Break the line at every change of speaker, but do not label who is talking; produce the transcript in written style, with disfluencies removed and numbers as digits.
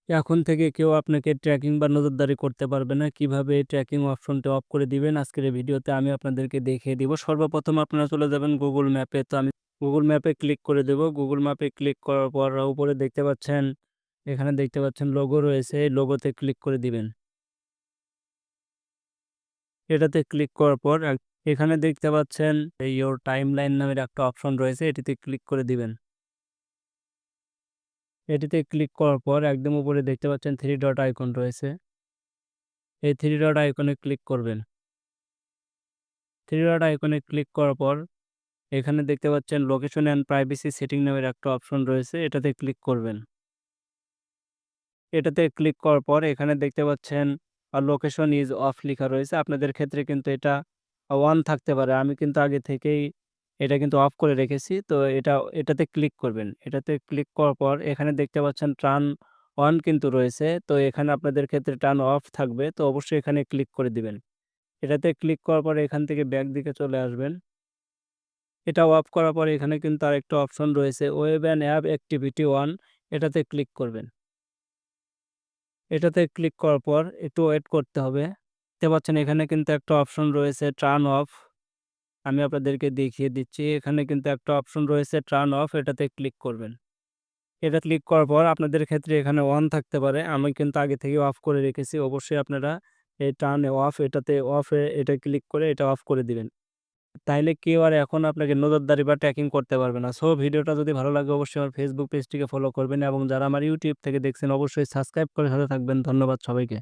এখন থেকে কেউ আপনাকে ট্র্যাকিং বা নজরদারি করতে পারবে না। কিভাবে এই ট্র্যাকিং অপশনটা অফ করে দিবেন আজকের এই ভিডিওতে আমি আপনাদেরকে দেখিয়ে দিব। সর্বপ্রথম আপনারা চলে যাবেন গুগল ম্যাপে। তো আমি গুগল ম্যাপে ক্লিক করে দেব। গুগল ম্যাপে ক্লিক করার পর উপরে দেখতে পাচ্ছেন, এখানে দেখতে পাচ্ছেন লোগো রয়েছে, এই লোগোতে ক্লিক করে দিবেন। এটাতে ক্লিক করার পর এখানে দেখতে পাচ্ছেন ইয়োর টাইমলাইন নামের একটা অপশন রয়েছে, এটিতে ক্লিক করে দিবেন। এটিতে ক্লিক করার পর একদম উপরে দেখতে পাচ্ছেন থ্রি ডট আইকন রয়েছে, এই থ্রি ডট আইকনে ক্লিক করবেন। থ্রি ডট আইকনে ক্লিক করার পর এখানে দেখতে পাচ্ছেন লোকেশন অ্যান্ড প্রাইভেসি সেটিং নামের একটা অপশন রয়েছে, এটাতে ক্লিক করবেন। এটাতে ক্লিক করার পর এখানে দেখতে পাচ্ছেন লোকেশন ইজ অফ লেখা রয়েছে। আপনাদের ক্ষেত্রে কিন্তু এটা অন থাকতে পারে। আমি কিন্তু আগে থেকেই এটা কিন্তু অফ করে রেখেছি। তো এটাতে ক্লিক করবেন। এটাতে ক্লিক করার পর এখানে দেখতে পাচ্ছেন টার্ন অন কিন্তু রয়েছে। তো এখানে আপনাদের ক্ষেত্রে টার্ন অফ থাকবে। তো অবশ্যই এখানে ক্লিক করে দিবেন। এটাতে ক্লিক করার পর এখান থেকে ব্যাক দিকে চলে আসবেন। এটা অফ করার পর এখানে কিন্তু আরেকটা অপশন রয়েছে web and app activity on, এটাতে ক্লিক করবেন। এটাতে ক্লিক করার পর একটু ওয়েট করতে হবে। দেখতে পাচ্ছেন এখানে কিন্তু একটা অপশন রয়েছে টার্ন অফ। আমি আপনাদেরকে দেখিয়ে দিচ্ছি। এখানে কিন্তু একটা অপশন রয়েছে টার্ন অফ, এটাতে ক্লিক করবেন। এটা ক্লিক করার পর আপনাদের ক্ষেত্রে এখানে অন থাকতে পারে। আমি কিন্তু আগে থেকে অফ করে রেখেছি। অবশ্যই আপনারা এই টার্ন অফ এটাতে এটা ক্লিক করে এটা অফ করে দিবেন। তাইলে কেউ আর এখন আপনাকে নজরদারি বা ট্র্যাকিং করতে পারবে না। সো ভিডিওটা যদি ভালো লাগে অবশ্যই আমার ফেসবুক পেজটিকে ফলো করবেন এবং যারা আমার ইউটিউব থেকে দেখছেন অবশ্যই সাবস্ক্রাইব করে সাথে থাকবেন। ধন্যবাদ সবাইকে।